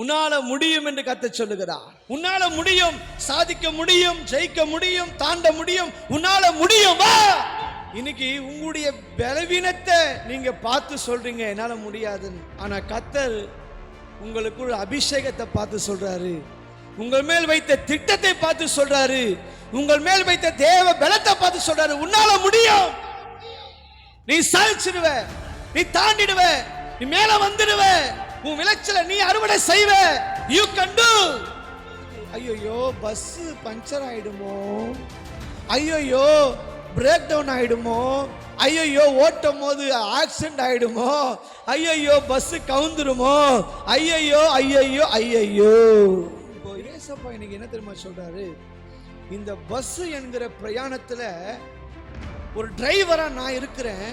உன்னால முடியும் என்று கர்த்தர் சொல்லுகிறார். உன்னால முடியும், சாதிக்க முடியும், ஜெயிக்க முடியும், தாண்ட முடியும். உன்னால முடியும். வா. இன்னைக்கு உங்களுடைய பலவீனத்தை நீங்க பார்த்து சொல்றீங்க என்னால முடியாதுன்னு. ஆனா கர்த்தர் உங்களுக்குள்ள அபிஷேகத்தை பார்த்து சொல்றாரு. உங்கள் மேல் வைத்த திட்டத்தை பார்த்து சொல்றாரு. உங்கள் மேல் வைத்த தேவ பலத்தை பார்த்து சொல்றாரு. உன்னால முடியும். நீ சாதிச்சிடுவ, நீ தாண்டிடுவ, நீ மேல வந்துடுவ. உன் விளைச்சல நீ அறுவடை செய்வ. You can do. ஐயோ பஸ் பஞ்சர் ஆயிடுமோ, ஐயோ பிரேக் டவுன் ஆயிடுமோ, ஐயோ ஓட்டும் போது ஆக்சிடென்ட் ஆயிடுமோ, ஐயோ பஸ் கவுந்துருமோ, ஐயோ ஐயோ ஐயோ. இப்போ ஏசப்பா இன்னைக்கு என்ன தெரியுமா சொல்றாரு? இந்த பஸ் என்கிற பிரயாணத்துல ஒரு டிரைவரா நான் இருக்கிறேன்.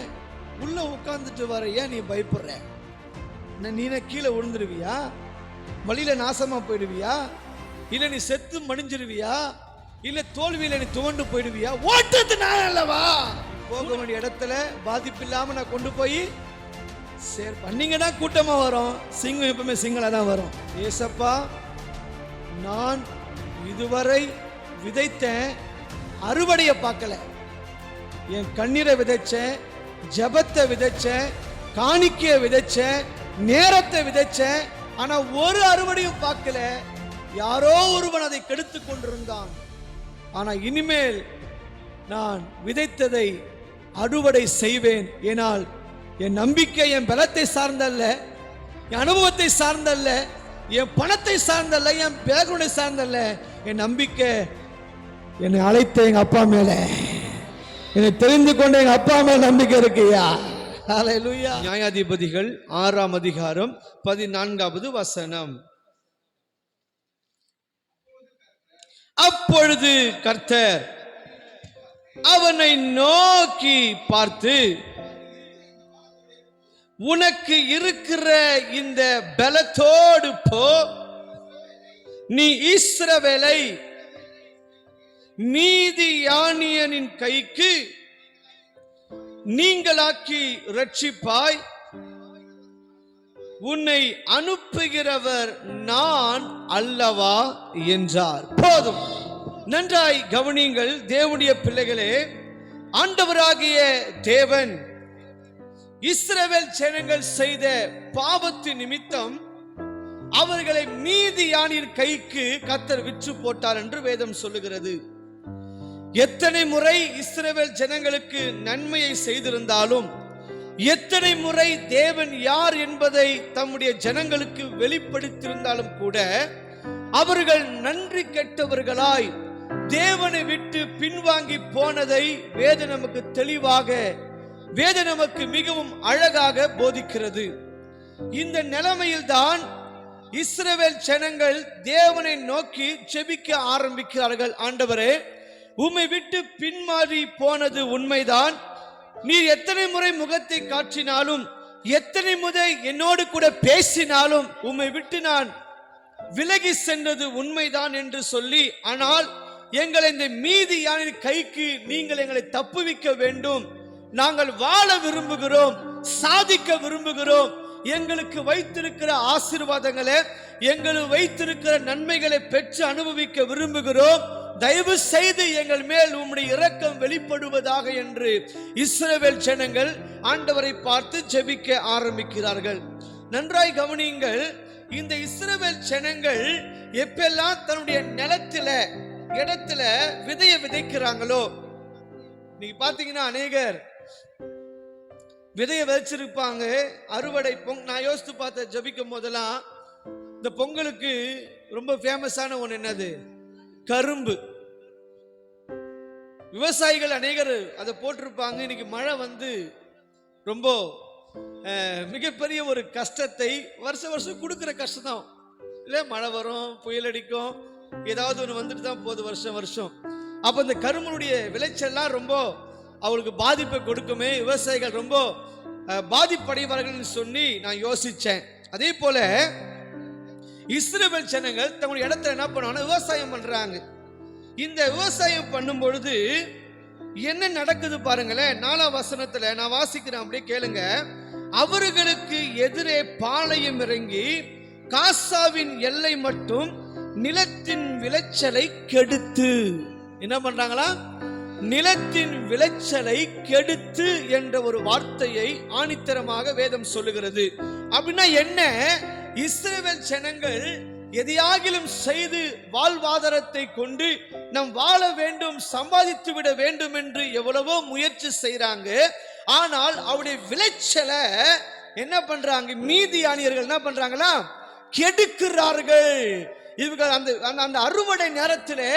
உள்ள உட்கார்ந்துட்டு வர ஏன் நீ பயப்படுற? நீ கீழே விழுந்துருவியா? வழியில நாசமா போயிடுவியா? இல்ல நீ செத்து மடிஞ்சிருவியா? இல்ல தோல்வியில நீ துவண்டு போயிடுவியா? ஓட்டத்து நான் அல்லவா? போக வேண்டிய இடத்துல பாதிப்பு இல்லாம நான் கொண்டு போய் சேர் பண்ணீங்கன்னா கூட்டமா வரும். சிங்கம் எப்பவுமே சிங்களா தான் வரும். ஏசப்பா, நான் இதுவரை விதைத்தேன், அறுவடையை பார்க்கல. என் கண்ணீரை விதைச்சேன், ஜபத்தை விதைச்சேன், காணிக்கையை விதைச்சேன், நேரத்தை விதைச்சேன். ஆனா ஒரு அறுவடையும் பார்க்கல. யாரோ ஒருவன் அதை கெடுத்து கொண்டிருந்தான். ஆனா இனிமேல் நான் விதைத்ததை அறுவடை செய்வேன். ஏனால் என் நம்பிக்கை என் பலத்தை சார்ந்தல்ல, என் அனுபவத்தை சார்ந்தல்ல, என் பணத்தை சார்ந்தல்ல, என் பேக்ரவுண்டை சார்ந்தல்ல. என் நம்பிக்கை என்னை அழைத்த எங்க அப்பா மேல, என்னை தெரிந்து கொண்ட எங்க அப்பா மேல நம்பிக்கை இருக்குயா. ஹல்லேலூயா. நியாயாதிபதிகள் 6ஆம் அதிகாரம் 14வது வசனம். அப்பொழுது கர்த்தர் அவனை நோக்கி பார்த்து, உனக்கு இருக்கிற இந்த பலத்தோடு போ, நீ இஸ்ரவேலை மீதியானியனின் கைக்கு நீங்களாக்கி ரட்சிப்பாய். உன்னை அனுப்புகிறவர் நான் அல்லவா என்றார். போதும். நன்றாய் கவனியுங்கள் தேவனுடைய பிள்ளைகளே. ஆண்டவராகிய தேவன் இஸ்ரவேல் ஜனங்கள் செய்த பாவத்தின் நிமித்தம் அவர்களை மீதியானின் கைக்கு கர்த்தர் விற்று போட்டார் என்று வேதம் சொல்லுகிறது. எத்தனை முறை இஸ்ரவேல் ஜனங்களுக்கு நன்மையை செய்திருந்தாலும், எத்தனை முறை தேவன் யார் என்பதை தம்முடைய ஜனங்களுக்கு வெளிப்படுத்தியிருந்தாலும் கூட அவர்கள் நன்றி கெட்டவர்களாய் தேவனை விட்டு பின்வாங்கி போனதை வேதம் நமக்கு தெளிவாக, வேதம் நமக்கு மிகவும் அழகாக போதிக்கிறது. இந்த நிலைமையில்தான் இஸ்ரவேல் ஜனங்கள் தேவனை நோக்கி ஜெபிக்க ஆரம்பிக்கிறார்கள். ஆண்டவரே, உம்மை விட்டு பின்மாறி போனது உண்மைதான். நீர் எத்தனை முறை முகத்தை காட்டினாலும், எத்தனை முறை என்னோடு கூட பேசினாலும் உம்மை விட்டு நான் விலகி சென்றது உண்மைதான் என்று சொல்லி, ஆனால் எங்களை இந்த மீதியான கைக்கு நீங்கள் எங்களை தப்புவிக்க வேண்டும். நாங்கள் வாழ விரும்புகிறோம், சாதிக்க விரும்புகிறோம். எங்களுக்கு வைத்திருக்கிற ஆசீர்வாதங்களை, எங்களுக்கு வைத்திருக்கிற நன்மைகளை பெற்று அனுபவிக்க விரும்புகிறோம். தயவு செய்து எங்கள் மேல் உம்முடைய இரக்கம் வெளிப்படுவதாக என்று இஸ்ரவேல் ஜனங்கள் ஆண்டவரை பார்த்து ஜெபிக்க ஆரம்பிக்கிறார்கள். நன்றாய் கவனியுங்கள். இந்த இஸ்ரவேல் ஜனங்கள் எப்பெல்லாம் தன்னுடைய நிலத்தில இடத்துல விதையை விதைக்கிறாங்களோ, நீங்க பாத்தீங்கன்னா அநேகர் விதையை விதைச்சிருப்பாங்க. அறுவடை நான் யோசித்து பார்த்த ஜெபிக்கும் போதெல்லாம் இந்த பொங்கலுக்கு ரொம்ப ஃபேமஸான ஒன்று என்னது? கரும்பு. விவசாயிகள் அநேகர் அதை போட்டிருப்பாங்க. இன்னைக்கு மழை வந்து ரொம்ப மிகப்பெரிய ஒரு கஷ்டத்தை வருஷம் கொடுக்குற கஷ்டம் தான் இல்லை? மழை வரும், புயல் அடிக்கும், ஏதாவது ஒன்று வந்துட்டு தான் போகுது வருஷம். அப்போ இந்த கரும்புடைய விளைச்சல்லாம் ரொம்ப அவளுக்கு பாதிப்பை கொடுக்குமே, விவசாயிகள் ரொம்ப பாதிப்படைவார்கள் சொல்லி நான் யோசிச்சேன். அதே போல இஸ்ரவேல் ஜனங்கள் தங்களுடைய இடத்துல என்ன பண்ணுவாங்க? விவசாயம் பண்றாங்க. இந்த விவசாயம் பண்ணும் பொழுது என்ன நடக்குது பாருங்களேன். 4ஆம் வசனத்துல நான் வாசிக்கிறேன், அப்படியே கேளுங்க. அவர்களுக்கு எதிரே பாளையம் இறங்கி காசாவின் எல்லை மட்டும் நிலத்தின் விளைச்சலை கெடுத்து. என்ன பண்றாங்களா? நிலத்தின் விளைச்சலை கெடுத்து என்ற ஒரு வார்த்தையை ஆணித்தரமாக வேதம் சொல்லுகிறது. அப்படின்னா என்ன? இஸ்ரவேல் ஜனங்கள் எதையாகிலும் செய்து வாழ்வாதாரத்தை கொண்டு நாம் வாழ வேண்டும், சம்பாதித்து விட வேண்டும் என்று எவ்வளவோ முயற்சி செய்யறாங்க. ஆனால் அவருடைய விளைச்சலை என்ன பண்றாங்க? மீதியானியர்கள் என்ன பண்றாங்களா? கெடுக்கிறார்கள். இவர்கள் அந்த அறுவடை நேரத்திலே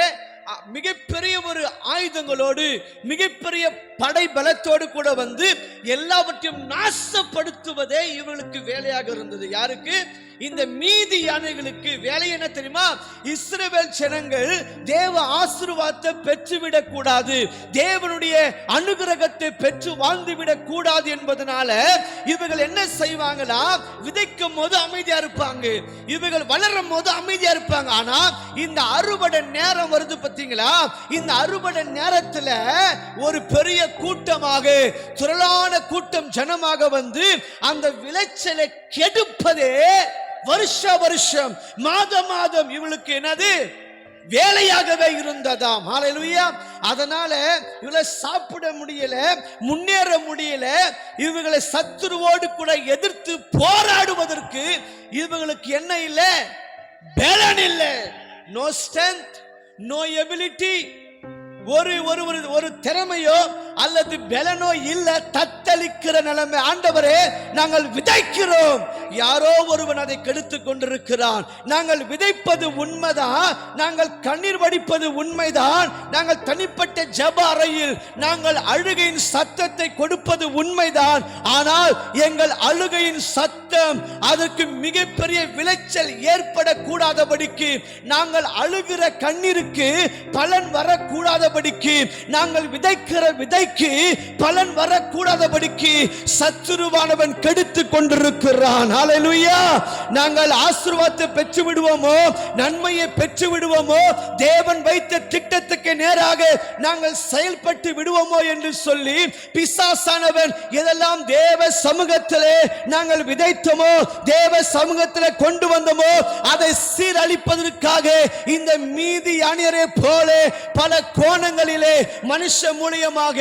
மிகப்பெரிய ஒரு ஆயுதங்களோடு, மிகப்பெரிய படை பலத்தோடு கூட வந்து எல்லாவற்றையும் நாசப்படுத்துவதே இவர்களுக்கு வேலையாக இருந்தது. யாருக்கு? இந்த மீதி யானைகளுக்கு வேலை என்ன தெரியுமா? இஸ்ரவேல் ஜனங்கள் தேவ ஆசீர்வாதத்தை பெற்றுவிடக் கூடாது, தேவனுடைய அனுகிரகத்தை பெற்று வாழ்ந்துவிடக் கூடாது என்பதனால இவர்கள் என்ன செய்வாங்களா? விதைக்கும் போது அமைதியா இருப்பாங்க, இவர்கள் வளரும் போது அமைதியா இருப்பாங்க. ஆனா இந்த அறுவடை நேரம் வருது பாத்தீங்களா? இந்த அறுவடை நேரத்துல ஒரு பெரிய கூட்டமாக, திரளான கூட்டம் ஜனமாக வந்து அந்த விளைச்சலை கெடுப்பதே வருஷ வருஷம், மாதம் மாதம் இவளுக்கு என்னது? வேலையாகவே இருந்ததாம். ஹல்லேலூயா. அதனால இவளை சாப்பிட முடியல, முன்னேற முடியல. இவங்களை சத்துருவோடு கூட எதிர்த்து போராடுவதற்கு இவங்களுக்கு என்ன இல்லை? பலன் இல்லை. No strength, no ability. ஒரு திறமையோ அல்லது பலனோ இல்ல, தத்தளிக்கிற நிலைமை. ஆண்டவரே, நாங்கள் விதைக்கிறோம், யாரோ ஒருவன் அதை கெடுத்து கொண்டிருக்கிறான். நாங்கள் விதைப்பது உண்மைதான், நாங்கள் கண்ணீர் வடிப்பது உண்மைதான், நாங்கள் தனிப்பட்ட ஜெப அறையில் நாங்கள் அழுகையின் சத்தத்தை கொடுப்பது உண்மைதான். ஆனால் எங்கள் அழுகையின் சத்தம் அதற்கு மிகப்பெரிய விளைச்சல் ஏற்படக்கூடாதபடிக்கு, நாங்கள் அழுகிற கண்ணீருக்கு பலன் வரக்கூடாதபடிக்கு, நாங்கள் விதைக்கிற விதைக்கு பலன் வரக்கூடாதபடிக்கு சத்துருவானவன் கெடுத்து கொண்டிருக்கிறான். ஹல்லேலூயா. நாங்கள் ஆசீர்வாதத்தை பெற்று விடுவோமோ, நன்மையை பெற்று விடுவோமோ, தேவன் வைத்த திட்டத்துக்கு நேராக நாங்கள் செயல்பட்டு விடுவோமோ என்று சொல்லி பிசாசானவன் எதெல்லாம் தேவ சமூகத்திலே நாங்கள் விதைத்தோமோ, தேவ சமூகத்திலே கொண்டு வந்தோமோ, அதை சீரழிப்பதற்காக இந்த மீதி யானையரை போல பல கோணங்களிலே மனுஷ மூலியமாக,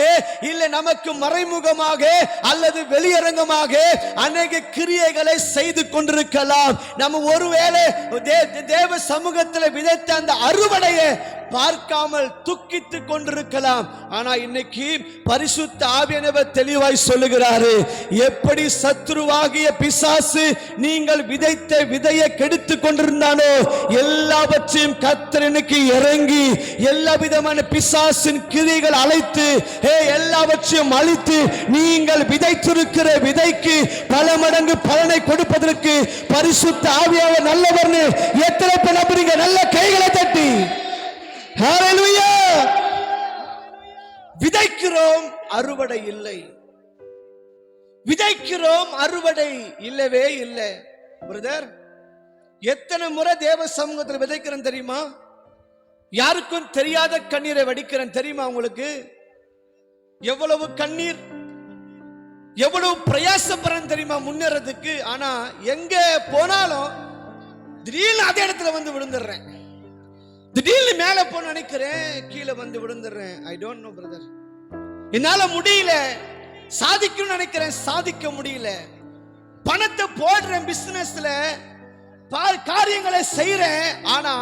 இல்லை நமக்கு மறைமுகமாக அல்லது வெளியரங்கமாக அநேக கிரியைகளை செய்து கொண்டிருக்கலாம். நம்ம ஒருவேளை தேவ சமூகத்தில் விதைத்த அந்த அறுவடையை பார்க்காமல் துக்கித்துக் கொண்டிருக்கலாம். ஆனா இன்னைக்கு பரிசுத்த ஆவியானவர் தெளிவாய் சொல்லுகிறாரு, எப்படி சத்துருவாகிய பிசாசு நீங்கள் விதைத்த விதையை கெடுத்து கொண்டிருந்தானோ, எல்லாவற்றையும் கர்த்தர் இன்னைக்கு இறங்கி எல்லா விதமான பிசாசின் கிரியைகள் அழைத்து எல்லாவற்றையும் அழித்து, நீங்கள் விதைத்திருக்கிற விதைக்கு பல மடங்கு பலனை கொடுப்பதற்கு பரிசுத்த ஆவியானவர் நல்லவர்னு எத்தனை பேர் நம்புறீங்க? நல்ல கைகளை தட்டி ஹல்லேலூயா. விதைக்கிறோம், அறுவடை இல்லை. விதைக்கிறோம், அறுவடை இல்லவே இல்லை. பிரதர், எத்தனை முறை தேவ சமூகத்தில் விதைக்கிறேன் தெரியுமா? யாருக்கும் தெரியாத கண்ணீரை வடிக்கிறேன் தெரியுமா உங்களுக்கு? எவ்வளவு கண்ணீர், எவ்வளவு பிரயாசப்படுறேன் தெரியுமா முன்னேறதுக்கு? ஆனா எங்க போனாலும் திடீர்னு அதே இடத்துல வந்து விழுந்துடுறேன். திடீர்னு மேல போன நினைக்கிறேன், கீழே வந்து விழுந்துடுறேன். ஐ டோன்ட் நோ பிரதர், என்னால முடியல. சாதிக்கணும்னு நினைக்கிறேன், சாதிக்க முடியல. பணத்தை போடுறேன், பிசினஸ்ல காரியங்களை செய்யறேன், ஆனா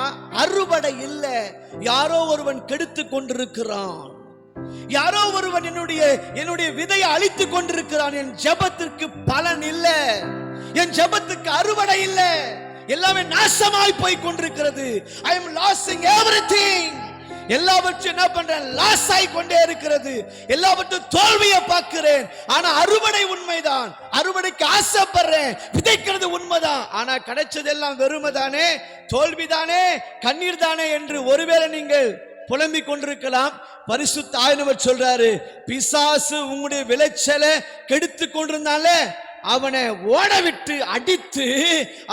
அறுவடை இல்ல. யாரோ ஒருவன் கெடுத்து கொண்டிருக்கிறான், யாரோ ஒருவன் என்னுடைய விதையை அழித்து கொண்டிருக்கிறான். என் ஜெபத்திற்கு பலன் இல்ல, என் ஜெபத்துக்கு அறுவடை இல்ல. எல்லாமே நாசமாய் போய் கொண்டிருக்கிறது. I am losing everything. எல்லாவற்றையும் என்ன பண்றேன்? லாஸ் ஆகி கொண்டே இருக்கிறது. எல்லாவற்றையும் தோல்வியை பார்க்கிறேன். ஆனா அறுவடை உண்மைதான், அறுவடைக்கு ஆசைப்படுறேன், விதைக்கிறது உண்மைதான். ஆனா கிடைச்சதெல்லாம் வெறுமைதானே, தோல்விதானே, கண்ணீர் தானே என்று ஒருவேளை நீங்கள் புலம்பிக் கொண்டிருக்கலாம். பரிசுத்த ஆவியானவர் சொல்றாரு, பிசாசு உங்களுடைய விளைச்சலை கெடுத்து கொண்டிருந்தால அவனை ஓடவிட்டு அடித்து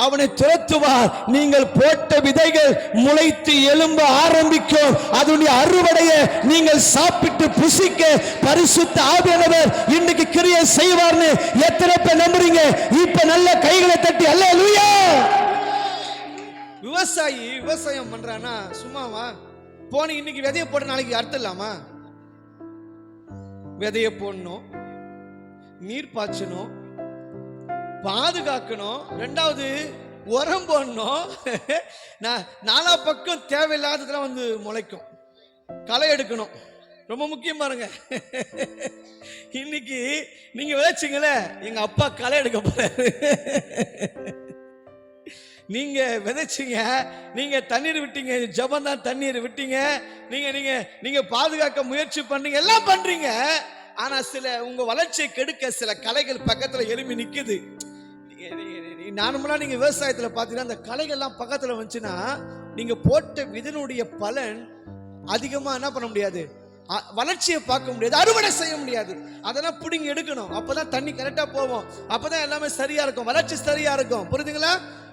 அவனை துரத்துவார். நீங்கள் போட்ட விதைகள் முளைத்து எழும்ப ஆரம்பிக்கும். அதனுடைய அறுவடையை நீங்கள் சாப்பிட்டு புசிக்க பரிசுத்த ஆவியானவர் இன்னைக்கு கிரியை செய்வார்னு எத்தனை பேர் நம்புறீங்க? இப்ப நல்ல கைகளை தட்டி அல்லேலூயா. விவசாயி விவசாயம் பண்றானா சும்மாவா? போன இன்னைக்கு விதைய போட நாளைக்கு அர்த்தம் இல்லாமா? விதைய போடணும், நீர் பாய்ச்சணும், பாதுகாக்கணும், ரெண்டாவது உரம் போடணும். நாலா பக்கம் தேவையில்லாததெல்லாம் வந்து முளைக்கும். களை எடுக்கணும், ரொம்ப முக்கியம் பாருங்க. இன்னைக்கு நீங்க விதைச்சிங்களே, எங்க அப்பா களை எடுக்க போறாரு. நீங்க விதைச்சிங்க, நீங்க தண்ணீர் விட்டீங்க, ஜபம் தான் தண்ணீர் விட்டீங்க, நீங்க நீங்க நீங்க பாதுகாக்க முயற்சி பண்றீங்க, எல்லாம் பண்றீங்க. ஆனா சில உங்க வளர்ச்சியை கெடுக்க சில களைகள் பக்கத்துல எழுப்பி நிக்குது. நார்மலா நீங்க விவசாயத்துல பாத்தீங்கன்னா அந்த களைகள்லாம் பக்கத்துல வந்துச்சுன்னா நீங்க போட்ட விதனுடைய பலன் அதிகமா என்ன பண்ண முடியாது, வளர்ச்சியை பார்க்க முடியாது, அறுவடை செய்ய முடியாது. அதெல்லாம் பிடிங்கி எடுக்கணும். அப்பதான் தண்ணி கரெக்டா போவோம், அப்பதான் எல்லாமே சரியா இருக்கும், வளர்ச்சி சரியா இருக்கும். புரியுதுங்களா?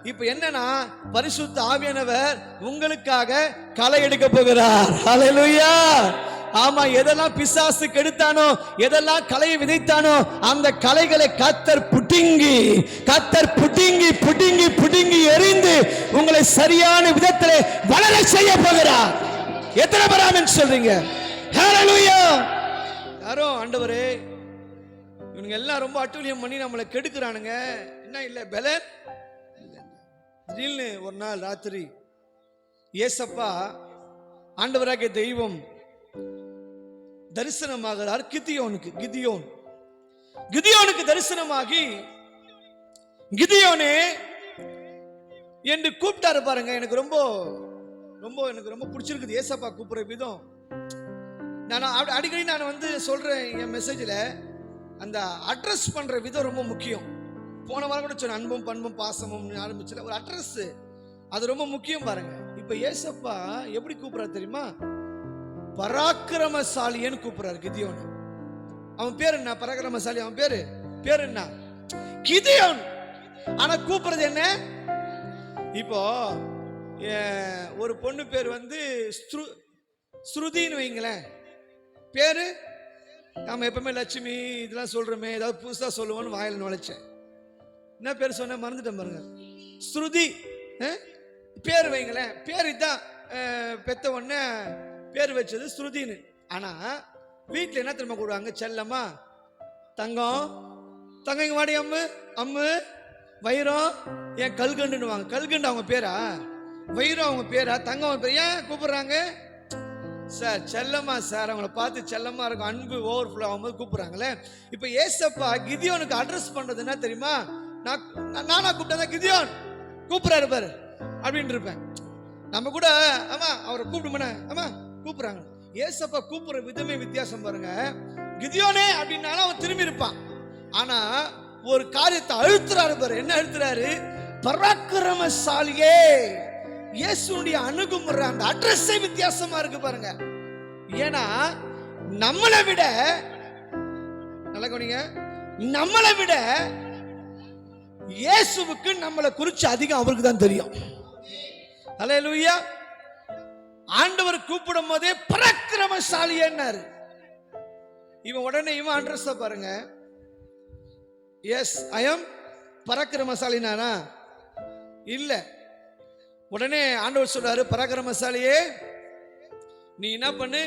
இப்ப என்னன்னா பரிசுத்த ஆவியானவர் உங்களுக்காக களை எடுக்க போகிறார். ஹல்லேலூயா. ஆமா, எதெல்லாம் பிசாசு கெடுத்தானோ, எதெல்லாம் களையை விதைத்தானோ, அந்த களைகளை கர்த்தர் புடுங்கி புடுங்கி புடுங்கி எறிந்து உங்களை சரியான விதத்திலே வளர செய்ய போகிறார். எத்தனை பேர் ஆமென் சொல்றீங்க? ஹல்லேலூயா. யாரோ ஆண்டவரே இவங்க எல்லாம் ரொம்ப அட்டூழியம் பண்ணி நம்மளை கெடுக்கிறானுங்க, என்ன இல்ல பலன். திடீர்னு ஒரு நாள் ராத்திரி ஏசப்பா ஆண்டவராகிய தெய்வம் தரிசனமாகிறார் கிதியோனுக்கு தரிசனமாகி, கிதியோனே என்று கூப்பிட்டாரு பாருங்க. எனக்கு ரொம்ப பிடிச்சிருக்குது ஏசப்பா கூப்பிடுற விதம். நான் அடிக்கடி நான் வந்து சொல்றேன் என் மெசேஜ்ல, அந்த அட்ரஸ் பண்ற விதம் ரொம்ப முக்கியம். போன வாரம் கூட சொன்ன அன்பும் பண்பும் பாசமும் ஆரம்பிச்சுல ஒரு அட்ரஸ், அது ரொம்ப முக்கியம் பாருங்க. இப்ப ஏசப்பா எப்படி கூப்பிடுறாரு தெரியுமா? பராக்கிரமசாலின்னு கூப்பிடுறாரு கிதியோன். அவன் பேர் என்ன? பராக்கிரமசாலி. அவன் பேர் என்ன? கிதியோன். ஆனா கூப்பிடுறது என்ன? இப்போ ஒரு பொண்ணு பேர் வந்து ஸ்ருதின்னு வைங்களேன். பேரு நாம எப்பவுமே லட்சுமி இதெல்லாம் சொல்றோமே, ஏதாவது புதுசா சொல்லுவோன்னு வாயில நுழைச்சேன். என்ன பேர் சொன்ன மறந்துட்டேன் பாருங்க. ஸ்ருதி பேர் வைங்களேன். பேர் இதுதான், பெத்த உடனே பேர் வச்சது ஸ்ருதின்னு. ஆனா வீட்டுல என்ன தெரியுமா கூடுவாங்க? செல்லம்மா, தங்கம், இங்க வாடி, அம்மு, வைரம், ஏன் கல்கண்டுன்னு வாங்க. கல்கண்டு அவங்க பேரா, வைரம் அவங்க பேரா, தங்கம் அவங்க பேர். ஏன் கூப்பிடுறாங்க சார்? செல்லம்மா சார், அவங்கள பார்த்து செல்லம்மா இருக்கும், அன்பு ஓவர் ஃப்ளோ ஆகும்போது கூப்பிடுறாங்களே. இப்ப ஏசப்பா கிதியோனுக்கு அட்ரஸ் பண்றது என்ன தெரியுமா? நானா கூப்பிட்டா கிதியோன் கூப்பிடுறாரு பாரு அப்படின்னு இருப்பேன். நம்ம கூட ஆமா அவரை கூப்பிடுமே, ஆமா கூப்பிடுறாங்க. ஏசப்பா கூப்பிடுற விதமே வித்தியாசம் பாருங்க. கிதியோனே அப்படின்னாலும் அவன் திரும்பி இருப்பான். ஆனா ஒரு காரியத்தை அழுத்துறாரு பாரு. என்ன அழுத்துறாரு? பராக்கிரமசாலியே. இயேசுடைய அணுகுமுறை, அந்த அட்ரஸே வித்தியாசமா இருக்கு பாருங்க. ஏன்னா நம்மளை விட, நல்லா கவனிங்க, நம்மளை விட இயேசுவுக்கு நம்மளை குறிச்சு அதிகம் அவருக்கு தான் தெரியும். ஹல்லேலூயா. ஆண்டவர் கூப்பிடும் போதே பராக்கிரமசாலியார். இவன் உடனே இவன் அட்ரஸ் பாருங்க. எஸ் ஐ அம் பராக்கிரமசாலினா இல்ல. உடனே ஆண்டவர் சொல்றாரு, பராக்கிரமசாலியே நீ என்ன பண்ணு,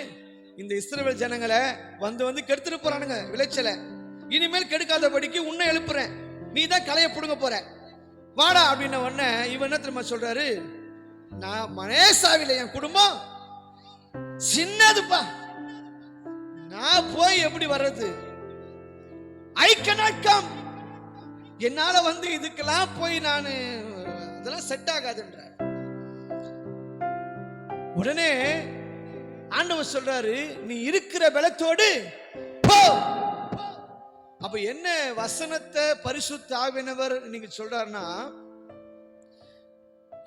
இந்த இஸ்ரவேல் ஜனங்களை வந்து கெடுத்துட்டு போறானுங்க விளைச்சல, இனிமேல் கெடுக்காதபடிக்கு உன்னை எழுப்புறேன், நீ தான் களைய புடுங்க போற, வாடா அப்படின்ன உடனே இவன் என்ன தெரியுமா சொல்றாரு? நான் மனேசாவில என் குடும்பம் சின்னதுப்பா, நான் போய் எப்படி வர்றது? ஐ cannot come. என்னால வந்து இதுக்கெல்லாம் போய் நான் அதெல்லாம் செட் ஆகாதுன்ற. உடனே ஆண்டவர் சொல்றாரு, நீ இருக்கிற பலத்தோடு போ. அப்ப என்ன வசனத்தை பரிசுத்த ஆவியானவர் நீங்க சொல்றாருன்னா,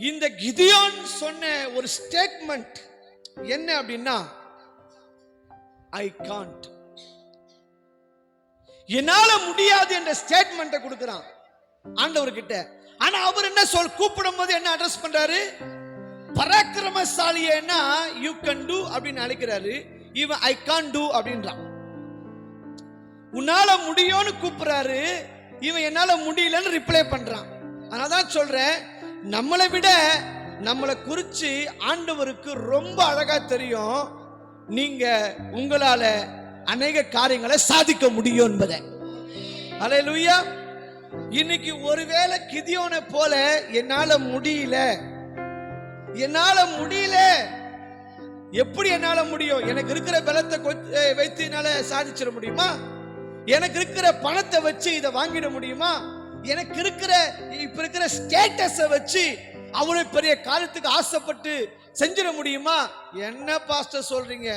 இந்த கிதியோன் சொன்ன ஒரு ஸ்டேட்மெண்ட் என்ன அப்படின்னா, ஐ காண்ட், என்னால முடியாது என்ற ஸ்டேட்மெண்ட்டை கொடுக்கிறான் ஆண்டவர் கிட்ட. ஆனா அவர் என்ன கூப்பிடும் போது என்ன அட்ரஸ் பண்றாரு? பராக்கிரமசாலியேனா யூ கேன் டு அப்படின்னு அழைக்கிறாரு. இவன் ஐ கான் டு அப்படின்றான். உன்னால முடியும்னு கூப்பிடுறாரு, இவன் என்னால முடியலன்னு ரிப்ளை பண்றான். அதனாலதான் சொல்றேன், நம்மளை விட நம்மளை குறிச்சு ஆண்டவருக்கு ரொம்ப அழகா தெரியும். நீங்க உங்களால அநேக காரியங்களை சாதிக்க முடியும் என்பதை. அல்லேலூயா. இன்னைக்கு ஒருவேளை கிதியோனை போல என்னால முடியல, எப்படி என்னால முடியும்? எனக்கு இருக்கிற பலத்தை வைத்து என்னால சாதிச்சிட முடியுமா? எனக்கு இருக்கிற பணத்தை வச்சு இதை வாங்கிட முடியுமா? எனக்கு இருக்கிற இப்ப இருக்கிற ஸ்டேட்டஸை வச்சு அவ்வளவு பெரிய காரியத்துக்கு ஆசைப்பட்டு செஞ்சிட முடியுமா? என்ன பாஸ்டர் சொல்றீங்க?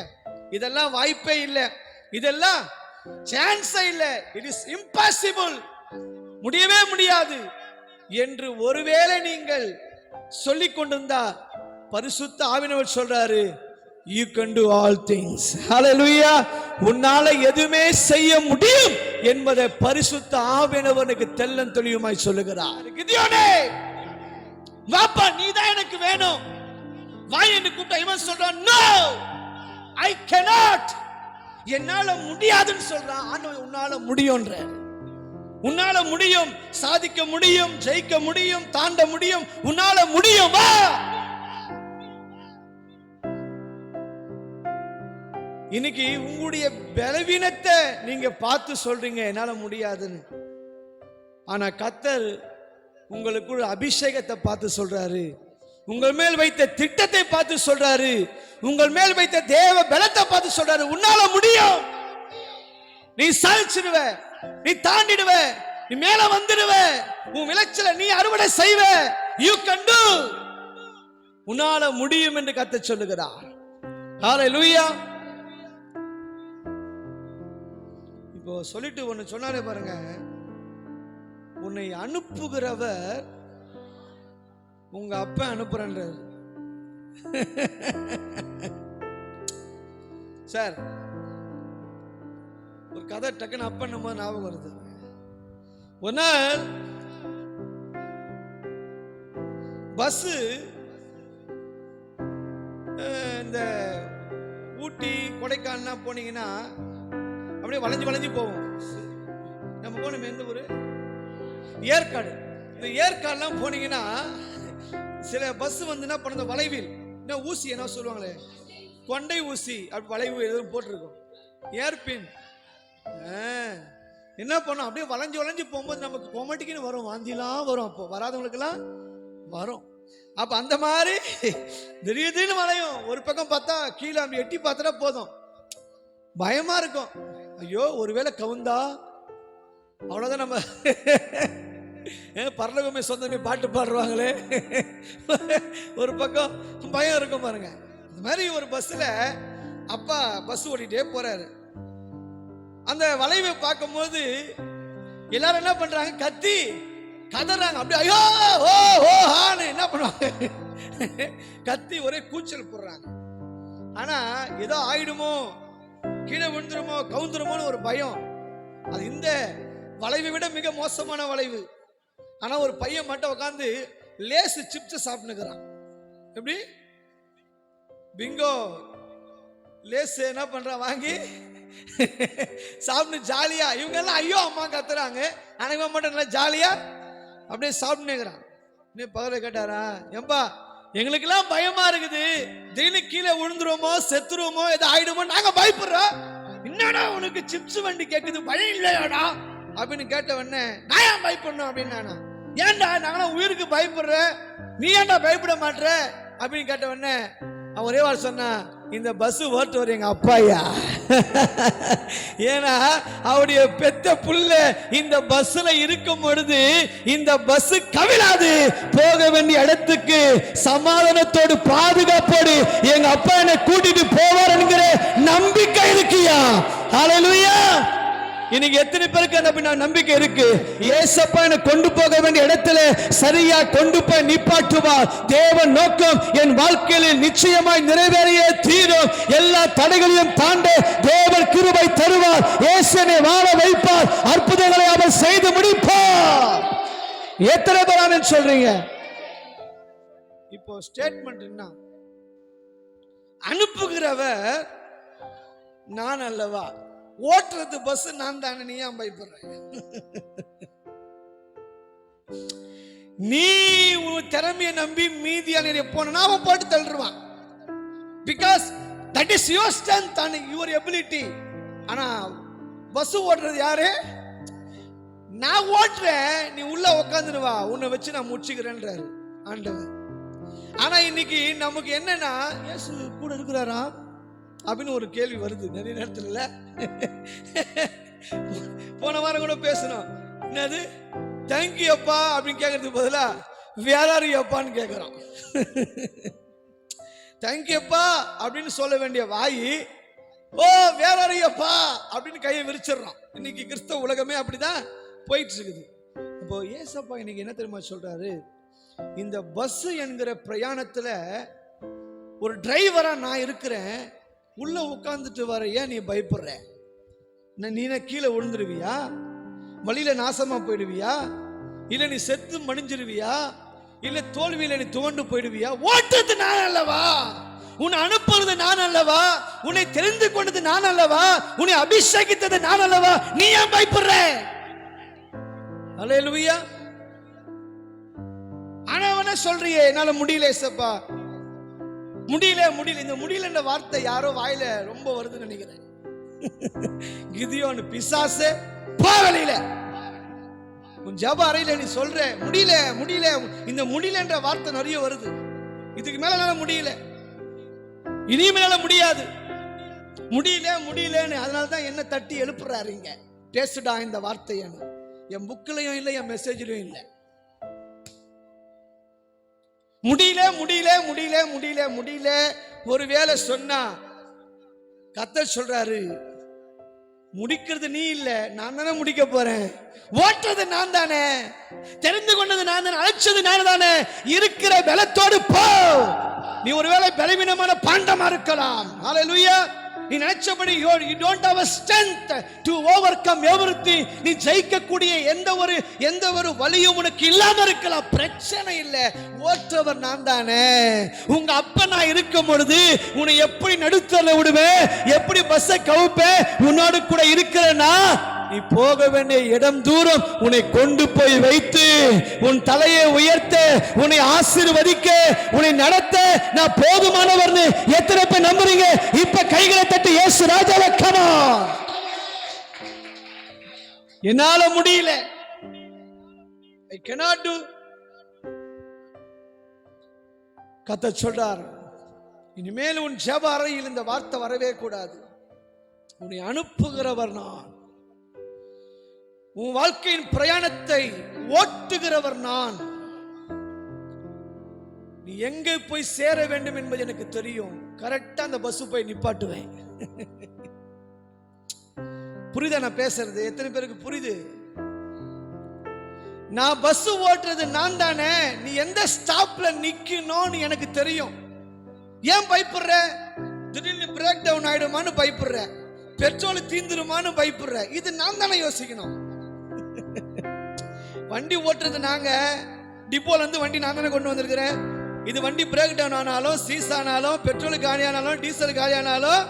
இதெல்லாம் வாய்ப்பே இல்லை, இதெல்லாம் சான்ஸே இல்லை, இட் இஸ் இம்பாசிபிள், முடியவே முடியாது என்று ஒருவேளை நீங்கள் சொல்லிக் கொண்டிருந்தா பரிசுத்த ஆவியானவர் சொல்றாரு, you can do all things. Hallelujah. உன்னால எதுவுமே செய்ய முடியும் என்பதை பரிசுத்த ஆவியானவருக்கு தெள்ளன் தெளிவுமாய் சொல்லுகிறார். கிதியோனே, வாப்பா, நீதான் எனக்கு வேணும், வா என்று கூப்பிட்ட இவன் சொல்றான், no I cannot, என்னால முடியாதுன்னு சொல்றான். ஆண்டவன் உன்னால முடியும்ன்றார். உன்னால முடியும், சாதிக்க முடியும், ஜெயிக்க முடியும், தாண்ட முடியும், உன்னால முடியும், வா. இன்னைக்கு உங்களுடைய பலவீனத்தை நீங்க பார்த்து சொல்றீங்க என்னால முடியாதுன்னு. ஆனா கர்த்தர் உங்களுக்குள்ள அபிஷேகத்தை பார்த்து சொல்றாரு, உங்கள் மேல் வைத்த திட்டத்தை பார்த்து சொல்றாரு, உங்கள் மேல் வைத்த தேவ பலத்தை பார்த்து சொல்றாரு, உன்னால முடியும், நீ சாதிச்சிடுவ, நீ தாண்டிடுவ, நீ மேல வந்துடுவ, உன் விளைச்சலை நீ அறுவடை செய்வ, you can do, உன்னால முடியும் என்று கர்த்தர் சொல்லுகிறார். ஹalleluya. இப்போ சொல்லிட்டு ஒன்னு சொன்னாரே பாருங்க, உன்னை அனுப்புகிறவர் உங்க அப்பா அனுப்புறன்றார். சார், ஒரு கதை டக்குன்னு அப்பா நம்ம ஞாபகம் வருது. ஒரு நாள் பஸ் இந்த ஊட்டி கொடைக்கானல் போனீங்கன்னா அப்படியே வளைஞ்சு வளைஞ்சு போவோம். நம்ம போனோம் எந்த ஊரு? ஏற்காடு. இந்த ஏற்காடுலாம் போனீங்கன்னா சில பஸ் வந்து என்ன பண்ண, வளைவில் என்ன ஊசி என்ன சொல்லுவாங்களே, கொண்டை ஊசி, அப்படி வளைவு எதுவும் போட்டிருக்கும், ஏர்பின். என்ன பண்ணோம், அப்படியே வளைஞ்சு வளைஞ்சு போகும்போது நமக்கு கொமட்டிக்குன்னு வரும், வாந்திலாம் வரும். அப்போ வராதவங்களுக்கெல்லாம் வரும். அப்ப அந்த மாதிரி திடீர்னு வளையும். ஒரு பக்கம் பார்த்தா கீழே அப்படி எட்டி பார்த்தா போதும், பயமா இருக்கும். ஐயோ ஒருவேளை கவுந்தா அவ்வளவுதான். நம்ம பரலோகமே சொந்தமே பாட்டு பாடுவாங்களே, ஒரு பக்கம் பயம் இருக்கும் பாருங்க. இந்த மாதிரி ஒரு பஸ்ல அப்பா பஸ் ஓட்டிட்டே போறாரு. அந்த வளைவை பார்க்கும்போது எல்லாரும் என்ன பண்றாங்க, கத்தி கதறாங்க, அப்படியே ஐயோ ஓ ஓ ஹான்னு என்ன பண்ணுவாங்க, கத்தி ஒரே கூச்சல் போடுறாங்க. ஆனா ஏதோ ஆயிடுமோ, கீழே விழுந்துருமோ, கவுந்துருமோன்னு ஒரு பயம். அது இந்த வளைவை விட மிக மோசமான வளைவு. ஆனா ஒரு பையன் மட்டும் உட்காந்து லேஸ் சிப்ஸ் சாப்பிட்டுக்கிறான். எப்படி பிங்கோ லேஸ் என்ன பண்றான், வாங்கி சாப்பிட்டு ஜாலியா. இவங்க எல்லாம் ஐயோ அம்மா கத்துறாங்க, ஆனா இவன் மட்டும் நல்லா ஜாலியா அப்படியே சாப்பிட்டுக்கிறான். பகல கேட்டாரா, ஏம்பா எங்களுக்கெல்லாம் பயமா இருக்குது, திடீர்னு கீழே விழுந்துருவோமோ, செத்துருவோமோ, எது ஆயிடுமோ, நாங்க பயப்படுறோம், என்னடா உனக்கு சிப்ஸ் வண்டி கேக்குது, பயம் இல்லையாடா அப்படின்னு கேட்ட உடனே, நான் ஏன் பயப்படணும் அப்படின்னு. ஏன்டா நாங்களாம் உயிருக்கு பயப்படுற, நீ ஏன்டா பயப்பட மாட்டற அப்படின்னு கேட்ட உடனே அவன் ஒரே வார்த்தை சொன்னா, இந்த பஸ் ஓட்டுவர் எங்க அப்பாயா. ஏன்னா அவருடைய பெத்த புள்ள இந்த பஸ்ல இருக்கும் பொழுது இந்த பஸ் கவிழாது, போக வேண்டிய இடத்துக்கு சமாதானத்தோடு பாதுகாப்போடு எங்க அப்பா என்னை கூட்டிட்டு போவார் என்கிற நம்பிக்கை இருக்கியா? ஹல்லேலூயா. இன்னைக்கு எத்தனை பேருக்கு அந்த நம்பிக்கை இருக்கு? ஏசப்பா என்னை கொண்டு போக வேண்டிய இடத்துல சரியா கொண்டு போய் நிப்பாட்டுவார். தேவன் நோக்கம் என் வாழ்க்கையில் நிச்சயமாய் நிறைவேறிய தீரும். எல்லா தடைகளையும் தாண்ட தேவன் கிருபை தருவார். இயேசுவை வாழ வைப்பார். அற்புதங்களை அவர் செய்து முடிப்பார். எத்தனை பேர் சொல்றீங்க? இப்போ ஸ்டேட்மெண்ட் என்ன? அனுப்புகிறவர் நான் அல்லவா, ஓட்டுறது பஸ் நான் தானே, நீ ஏன் பயப்படுற? நீ திறமையை நம்பி மீதியான போனா அவன் போட்டு தள்ளுவான். Because that is your strength and your ability. ஆனா பஸ் ஓட்டுறது யாரு? நான் ஓட்டுறேன், நீ உள்ள உட்காந்துருவா, உன்னை வச்சு நான் முடிச்சுக்கிறேன்றாரு ஆண்டவர். ஆனா இன்னைக்கு நமக்கு என்னன்னா, இயேசு கூட இருக்கிறாரா அப்படின்னு ஒரு கேள்வி வருது நிறைய நேரத்துல. போன வாரம் கூட பேசணும், என்னது தேங்க்யூ அப்பா அப்படின்னு கேட்கறதுக்கு பதிலா வேற அப்பான்னு கேட்கிறோம். தேங்க்யூ அப்பா அப்படின்னு சொல்ல வேண்டிய வாயி ஓ வேற அப்பா அப்படின்னு கையை விரிச்சிடறோம். இன்னைக்கு கிறிஸ்தவ உலகமே அப்படிதான் போயிட்டு இருக்குது. இப்போ ஏசப்பா இன்னைக்கு என்ன தெரியுமா சொல்றாரு, இந்த பஸ் என்கிற பிரயாணத்துல ஒரு டிரைவரா நான் இருக்கிறேன், உள்ள உட்கார்ந்துட்டு வர ஏன் நீ பயப்படுற? நீ கீழே விழுந்துருவியா? வழியில நாசமா போயிடுவியா? இல்ல நீ செத்து மடிஞ்சிருவியா? இல்ல தோல்வியில நீ துவண்டு போயிடுவியா? ஓட்டுறது நான் அல்லவா, உன்னை அனுப்புறது நான் அல்லவா, உன்னை தெரிந்து கொண்டது நான் அல்லவா, உன்னை அபிஷேகித்தது நான் அல்லவா, நீ ஏன் பயப்படுற? அல்லேலூயா. ஆனா சொல்றியே என்னால முடியல ஏசப்பா, முடியல முடியல. இந்த முடியலன்ற வார்த்தை யாரோ வாயில ரொம்ப வருதுன்னு நினைக்கிறேன். கிதியோன் பிசாசே போவலில உன் ஜப அறையில நீ சொல்ற முடியல முடியல, இந்த முடியலன்ற வார்த்தை நிறைய வருது. இதுக்கு மேல என்னால முடியல, இனிமேல முடியாது, முடியல முடியலன்னு. அதனாலதான் என்ன தட்டி எழுப்புறாரு இங்க, பேசுடா இந்த வார்த்தையை. என் புக்லயும் இல்லை, என் மெசேஜ்லயும் இல்லை. முடியல முடியல முடியல முடியல முடியல. ஒருவேளை சொன்னா கர்த்தர் சொல்றாரு, முடிக்கிறது நீ இல்ல, நான் தானே முடிக்க போறேன். ஓட்டுறது நான் தானே, தெரிந்து கொண்டது நான் தானே, அழைச்சது நான் தானே. இருக்கிற பலத்தோடு போ. நீ ஒருவேளை பலவீனமான பாண்டமா இருக்கலாம். ஹல்லேலூயா. நீ நினைச்சபடி you don't have a strength to overcome everything. நீ ஜெயிக்கக்கூடிய எந்த ஒரு வலியும் உனக்கு இல்லாம இருக்கலாம், பிரச்சனை இல்லை. ஓட்டுறவர் நான் தானே. உங்க அப்பா நான் இருக்கும் பொழுது உன்னை எப்படி நடுத்தல விடுவேன், எப்படி பஸ்ஸை கவுப்பேன், உன்னோடு கூட இருக்கிறேன்னா நீ போக வேண்டிய இடம் தூரம் உன்னை கொண்டு போய் வைத்து உன் தலையை உயர்த்த, உன்னை ஆசீர்வதிக்க, உன்னை நடத்த நான் போதுமானவர்னு எத்தனை பேர் நம்புறீங்க? இப்ப கைகளை தட்டி இயேசு ராஜாவே come on. என்னால முடியல, I cannot do. கர்த்தர் சொல்றார், இனிமேல் உன் ஜெப அறையில் இந்த வார்த்தை வரவே கூடாது. உன்னை அனுப்புகிறவர் நான், உன் வாழ்க்கையின் பிரயாணத்தை ஓட்டுகிறவர் நான். நீ எங்கே போய் சேர வேண்டும் என்பது எனக்கு தெரியும். கரெக்டா அந்த பஸ் போய் நிப்பாட்டுவேன். புரியுதா நான் பேசுறது? எத்தனை பேருக்கு புரியுது? நான் பஸ் ஓட்டுறது நான் தானே. நீ எந்த ஸ்டாப்ல நிக்கணும்னு எனக்கு தெரியும். ஏன் பயப்படுற? திடீர்னு பிரேக் டவுன் ஆயிடுமான்னு பயப்படுற, பெட்ரோல் தீந்துருமான்னு பயப்படுற. இது நான் தானே யோசிக்கணும். வண்டி ஓட்டுறது நாங்க, டிப்போல இருந்து வண்டி நான் தானே கொண்டு வந்திருக்கிறேன். இது வண்டி பிரேக் டவுன் ஆனாலும், சீஸ் ஆனாலும், பெட்ரோல் காலியானாலும், டீசல் காலியானாலும்,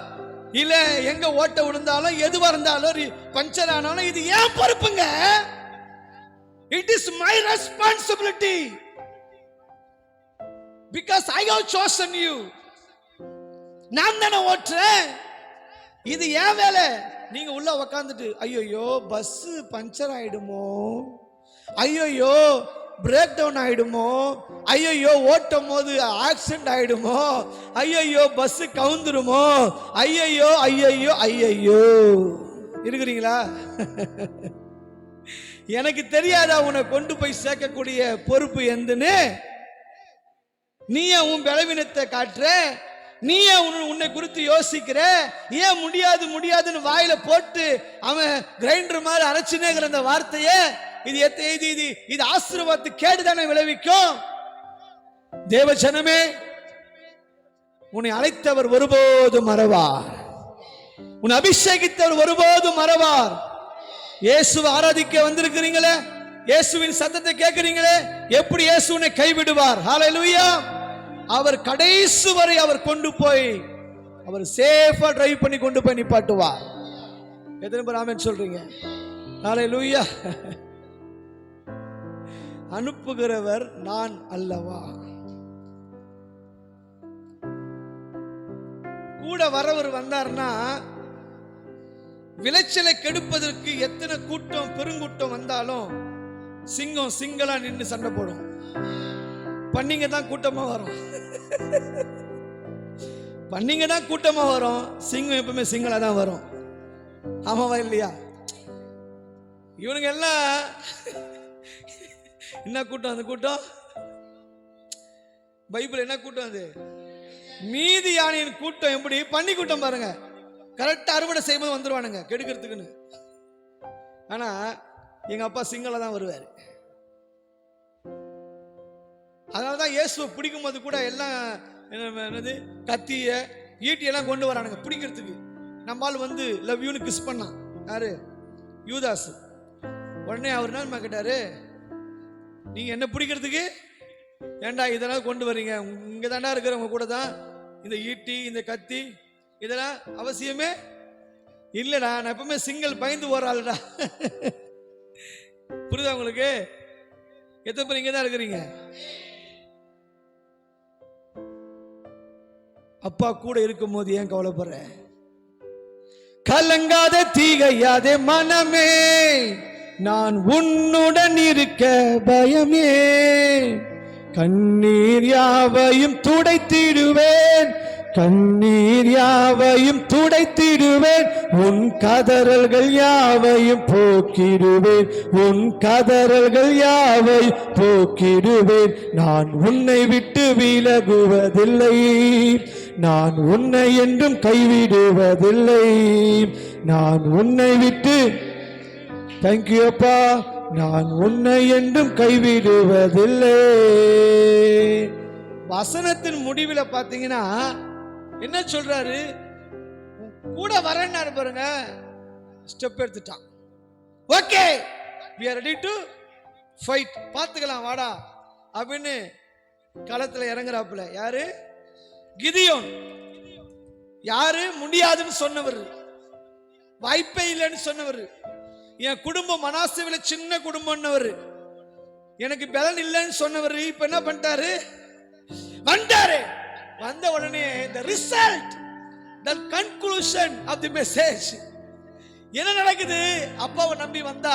இல்ல எங்க ஓட்ட விழுந்தாலும், எதுவா இருந்தாலும், பஞ்சர் ஆனாலும், இது ஏன் பொறுப்புங்க. It is my responsibility because I have chosen you. நான் தானே ஓட்டுறேன், இது ஏன் வேலை. நீங்க உள்ள உக்காந்துட்டு ஐயோ பஸ் பஞ்சர் ஆயிடுமோ, ஐயோ பிரேக் டவுன் ஆயிடுமோ, ஐயோ ஓட்டும் போது ஆக்சிடென்ட் ஆயிடுமோ, ஐயோ பஸ் கவுந்துருமோ, ஐயோ ஐயோ ஐயோ இருக்கிறீங்களா? எனக்கு தெரியாதா உன்னை கொண்டு போய் சேர்க்கக்கூடிய பொறுப்பு எந்தன்னு? நீயே உன் பலவீனத்தை காட்டுற, நீயே உன்னை குறித்து யோசிக்கிற. ஏன் முடியாது முடியாதுன்னு வாயில போட்டு அவன் கிரைண்டர் மாதிரி அரைச்சுனேங்கிற அந்த வார்த்தையே இது ஆசீர்வாதத்து கேடுதானே விளைவிக்கும். தேவ ஜனமே, உன்னை அழைத்தவர் ஒருபோதும் மறவார், உன்னை அபிஷேகித்தவர் ஒருபோதும் மறவார். இயேசுவை ஆராதிக்க வந்திருக்கிறீங்களே, இயேசுவின் சத்தத்தை கேட்கிறீங்களே, எப்படி இயேசு உன்னை கைவிடுவார்? ஹல்லேலூயா. அவர் கடைசி வரை அவர் கொண்டு போய் அவர் சேஃபா டிரைவ் பண்ணி கொண்டு போய் நிப்பாட்டுவார். எத்தனை பேர் ஆமென் சொல்றீங்க? ஹல்லேலூயா. அனுப்புகிறவர் நான் அல்லவா? கூட வரவர் வந்தார்னா விளைச்சலை கெடுப்பதற்கு எத்தனை கூட்டம் பெருங்கூட்டம் வந்தாலும் சிங்கம் சிங்களா நின்று சண்டை போடும். பண்ணிங்க தான் கூட்டமா வரும். பண்ணிங்க தான் கூட்டமா வரும். சிங்கம் எப்பவுமே சிங்களா தான் வரும். ஆமாவா இல்லையா? இவனுங்க எல்லாம் என்ன கூட்டம்? அந்த கூட்டம் பைபிள் என்ன கூட்டம்? அது மீதி யானையின் கூட்டம். எப்படி? பண்ணி கூட்டம் பாருங்க. கரெக்டா அறுவடை செய்யும்போது வந்துருவானுங்க கெடுக்கிறதுக்குன்னு. ஆனா எங்க அப்பா சிங்களா தான் வருவாரு. அதனாலதான் இயேசுவை பிடிக்கும் போது கூட எல்லாம் என்னது கத்திய ஈட்டியெல்லாம் கொண்டு வரானுங்க பிடிக்கிறதுக்கு. நம்மால் வந்து லவ் யூன்னு கிஸ் பண்ணான். யாரு? யூதாஸ். உடனே அவர் என்ன கேட்டாரு, நீங்க என்ன பிடிக்கிறதுக்கு ஏண்டா இதெல்லாம் கொண்டு வர்றீங்க? இங்க தாண்டா இருக்கிறவங்க கூட தான் இந்த ஈட்டி இந்த கத்தி இதெல்லாம் அவசியமே இல்லடா. நான் எப்பவுமே சிங்கிள் பயந்து போறாள்டா. புரியுதா உங்களுக்கு? எத்தனை பேர் இங்க தான் இருக்கிறீங்க? அப்பா கூட இருக்கும் போது ஏன் கவலைப்படுற? கலங்காத தீகையாதே மனமே, நான் உன்னுடன் இருக்க பயமே. கண்ணீர் யாவையும் துடைத்திடுவேன், கண்ணீர் யாவையும் துடைத்திடுவேன். உன் கதறல்கள் யாவையும் போக்கிடுவேன், உன் கதறல்கள் யாவையும் போக்கிடுவேன். நான் உன்னை விட்டு விலகுவதில்லை, நான் உன்னை என்றும் கைவிடுவதில்லை. நான் உன்னை விட்டு தேங்க்யூ அப்பா, நான் உன்னை என்றும் கைவிடுவதில்லை. வசனத்தின் முடிவில் பாத்தீங்கன்னா என்ன சொல்றாரு? கூட வரேன்னாரு பாருங்க. ஸ்டெப் எடுத்துட்டான். Okay we are ready to fight, பாத்துக்கலாம் வாடா அப்படின்னு களத்துல இறங்குறாப்புல. யாரு? கிதியோன். யாரு? முடியாதுன்னு சொன்னவர், வாய்ப்பே இல்லைன்னு சொன்னவர், என் குடும்பம் மனாசேவில சின்ன குடும்பம்னவர், எனக்கு பலன் இல்லைன்னு சொன்னவர். இப்ப என்ன பண்ணிட்டாரு? வந்தாரு. வந்த உடனே the result, the conclusion of the message என்ன நடக்குது? அப்பாவை நம்பி வந்தா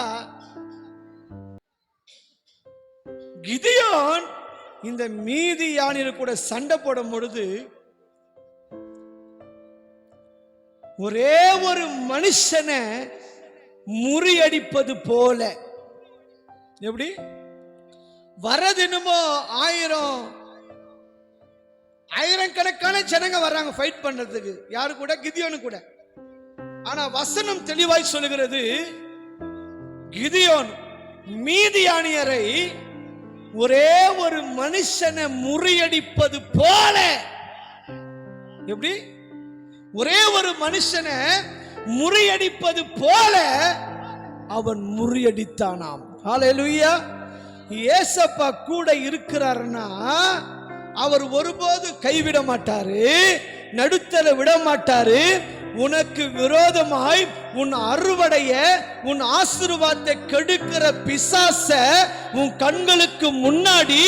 கிதியோன் இந்த மீதி யானையர் கூட சண்டை போடும் பொழுது ஒரே ஒரு மனுஷனை முறியடிப்பது போல. எப்படி? வரது என்னமோ ஆயிரக்கணக்கான ஜனங்க வர்றாங்க ஃபைட் பண்றதுக்கு. யாரு கூட? கிதியோனு கூட. ஆனா வசனம் தெளிவாய் சொல்லுகிறது, கிதியோன் மீதியானியரை ஒரே ஒரு மனுஷனை முறியடிப்பது போல. எப்படி? ஒரே ஒரு மனுஷனை முறியடிப்பது போல அவன் முறியடித்தானாம். ஹல்லேலூயா. இயேசப்பா கூட இருக்கிறார்னா அவர் ஒருபோது கைவிட மாட்டாரு, நடுத்தர விட மாட்டாரு. உனக்கு விரோதமாய் உன் அறுவடைய உன் ஆசீர்வாதத்தை கெடுக்கிற பிசாச உன் கண்களுக்கு முன்னாடி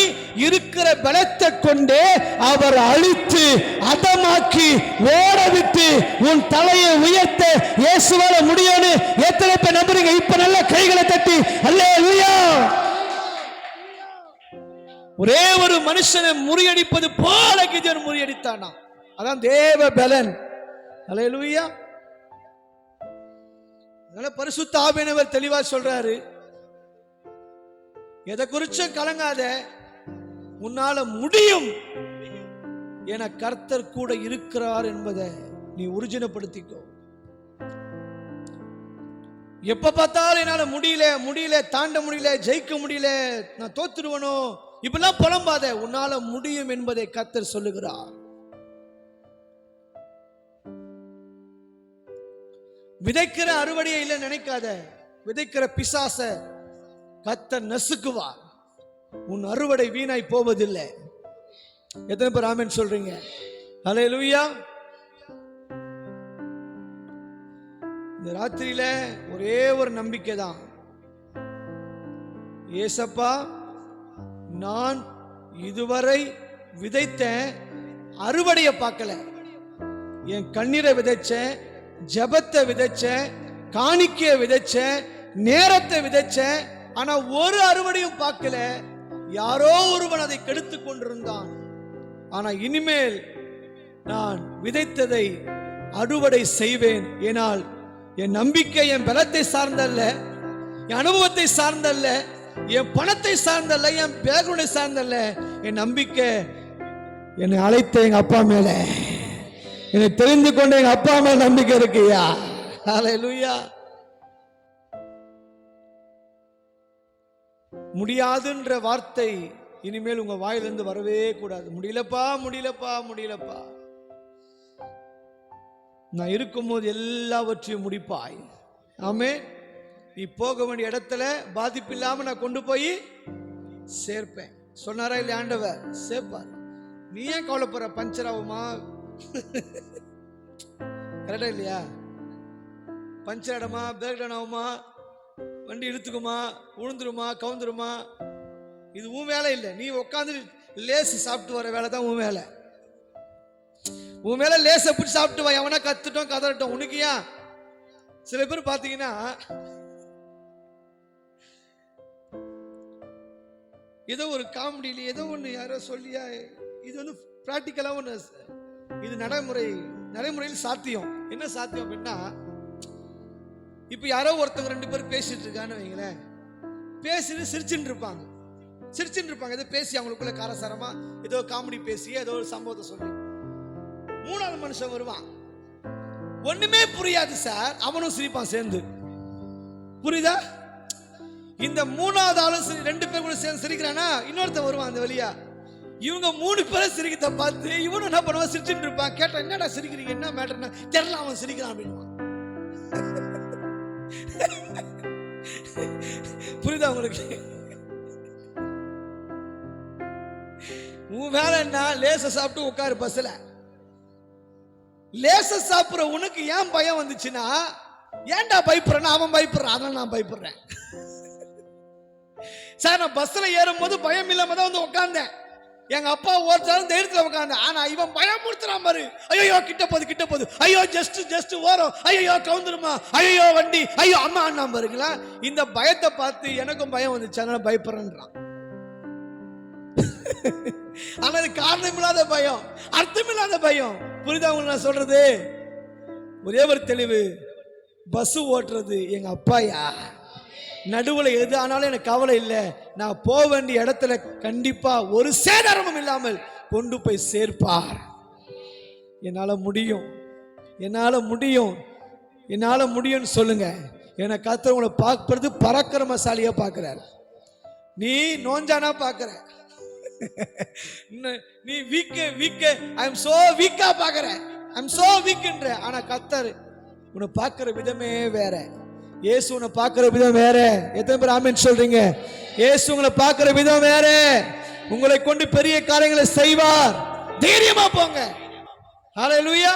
இருக்கிற பலத்தை கொண்டே அவர் அழித்து அதமாக்கி ஓட விட்டு உன் தலையை உயர்த்த இயேசுவால முடியும்னு எத்தனை பேர் நம்புறீங்க? இப்ப நல்ல கைகளை தட்டி அல்லேலூயா. ஒரே ஒரு மனுஷனை முறியடிப்பது போல கிதியோன் முறியடித்தானா. அதான் தேவ பலன். அல்லேலூயா. அதனால பரிசுத்த ஆவியானவர் தெளிவா சொல்றாரு, எதை குறிச்சும் கலங்காத, உன்னால முடியும் என கர்த்தர் கூட இருக்கிறார் என்பதை நீ உறுதிப்படுத்திக்கோ. எப்ப பார்த்தாலும் என்னால முடியல தாண்ட முடியல, ஜெயிக்க முடியல, நான் தோத்துடுவனோ இப்பெல்லாம் புலம்பாத. உன்னால முடியும் என்பதை கர்த்தர் சொல்லுகிறார். விதைக்கிற அறுவடையை இல்லை நினைக்காத. விதைக்கிற பிசாச கர்த்தர் நசுக்குவார். உன் அறுவடை வீணாய் போவதில்லை. எத்தனை பேர் ஆமென் சொல்றீங்க? ஹல்லேலூயா. இந்த ராத்திரியில ஒரே ஒரு நம்பிக்கை தான், ஏசப்பா நான் இதுவரை விதைத்த அறுவடைய பார்க்கல. என் கண்ணீரை விதைச்சேன், ஜெபத்தை விதைச்சேன், காணிக்கையை விதைச்சேன், நேரத்தை விதைச்சேன். ஆனா ஒரு அறுவடையும் பார்க்கல. யாரோ ஒருவன் அதை கெடுத்து கொண்டிருந்தான். ஆனா இனிமேல் நான் விதைத்ததை அறுவடை செய்வேன். ஏனால் என் நம்பிக்கை என் பலத்தை சார்ந்தல்ல, என் அனுபவத்தை சார்ந்தல்ல, என் பணத்தை சார்ந்தல்ல, என் பேக்ரவுண்டை சார்ந்தல்ல. என் நம்பிக்கை என்னை அழைத்த எங்க அப்பா மேல, என்னை தெரிந்து கொண்ட எங்க அப்பா மேல நம்பிக்கை இருக்குயா. ஹல்லேலூயா. முடியாதுன்ற வார்த்தை இனிமேல் உங்க வாயிலிருந்து வரவே கூடாது. முடியலப்பா, முடியலப்பா, முடியலப்பா. நான் இருக்கும்போது எல்லாவற்றையும் முடிப்பாய். ஆமென். நீ போக வேண்டிய இடத்துல பாதிப்பு இல்லாம நான் கொண்டு போய் சேர்ப்பேன். சொன்னாரா இல்லையா ஆண்டவர்? சேர்ப்பார். நீ ஏன் கவலைப்படுற? பஞ்சர் ஆகுமா? கரெக்டா இல்லையா? பஞ்சர் இடமா, பிரேக் டவுன் ஆகுமா, வண்டி இழுத்துக்குமா, உழுந்துருமா, கவுந்துருமா? இது உன் வேலை இல்லை. நீ உட்காந்து லேஸ் சாப்பிட்டு வர வேலை தான் உன் வேலை. உன் மேல லேச பிடிச்சி சாப்பிட்டு வா. எவனா கத்துட்டோம் கதறட்டும். உனக்கு ஏன்? சில பேர் பாத்தீங்கன்னா ஏதோ ஒரு காமெடியில ஏதோ ஒண்ணு யாரோ சொல்லியா, இது வந்து பிராக்டிக்கலா ஒண்ணு, இது நடைமுறையில் சாத்தியம். என்ன சாத்தியம் அப்படின்னா, இப்ப யாரோ ஒருத்தவங்க 2 பேர் பேசிட்டு இருக்கான்னு வைங்களேன். பேசிட்டு சிரிச்சுட்டு இருப்பாங்க. ஏதோ பேசி அவங்களுக்குள்ள காரசாரமா ஏதோ காமெடி பேசி ஏதோ ஒரு சம்பவத்தை சொல்லி 3ஆவது மனுஷன் வருவான். ஒண்ணுமே புரியாது சார், அவனும் சிரிப்பான் சேர்ந்து. புரியுதா? இந்த 3ஆவது ஆளும் 2 பேர் கூட சேர்ந்து சிரிக்கிறானா, இன்னொருத்தன் வருவான் அந்த வழியா. இவங்க 3 பேரும் சிரிக்கிறத பார்த்து இவனும் என்ன பண்ணுவான், சிரிச்சுட்டு இருப்பான். கேட்டா என்னடா சிரிக்கிறீங்க, என்ன மேட்டர்னா? தெரியல, அவன் சிரிக்கிறான் அப்படின்வான். புரியுதா உங்களுக்கு? உன் வேலை என்ன? லேச சாப்பிட்டு உட்காரு பஸ்ல. லேச சாப்பிடுற உனக்கு ஏன் பயம் வந்துச்சுன்னா, ஏன்டா பயப்படுறேன்னா அவன் பயப்படுறான், அதனால நான் பயப்படுறேன். சார், நான் பஸ்ல ஏறும் போது பயம் இல்லாம தான் வந்து உட்கார்ந்தேன். எங்க அப்பா ஓட்டாலும் தைரியத்துல உட்கார்ந்தேன். ஆனா இவன் பயமுறுத்துறான் பாரு. ஐயோ கிட்ட போகுது, ஐயோ ஜஸ்ட் ஓரம், ஐயோ கவுந்துருமா, ஐயோ வண்டி, ஐயோ அம்மா அண்ணா பாருங்களா. இந்த பயத்தை பார்த்து எனக்கும் பயம் வந்துச்சு, அதனால பயப்படுறேன்றான். ஆனா அது காரணம் இல்லாத பயம், அர்த்தம் இல்லாத பயம். புரியுதா உங்களுக்கு நான் சொல்றது? ஒரே ஒரு தெளிவு, பஸ் ஓட்டுறது எங்க அப்பாயா. நடுவுல எது ஆனாலும் எனக்கு கவலை இல்லை. நான் போக வேண்டிய இடத்துல கண்டிப்பா ஒரு சேதாரமும் இல்லாமல் கொண்டு போய் சேர்ப்பார். என்னால முடியும் சொல்லுங்க. என கர்த்தர் உங்களை பார்க்கறது பராக்கிரமசாலியா பார்க்கிறார். நீ நோஞ்சானா பார்க்கிற, நீ வீக் ஐ அம் சோ வீக்கா பார்க்கிற, ஐ அம் சோ வீக்ன்ற. ஆனா கர்த்தர் உன்னை பார்க்கிற விதமே வேற. இயேசு உன்னை பார்க்கிற விதம் வேற. எத்தனை பேர் ஆமென் சொல்றீங்க? இயேசு உங்களை பார்க்கிற விதம் வேற. உங்களை கொண்டு பெரிய காரியங்களை செய்வார். தைரியமா போங்க. ஹல்லேலூயா.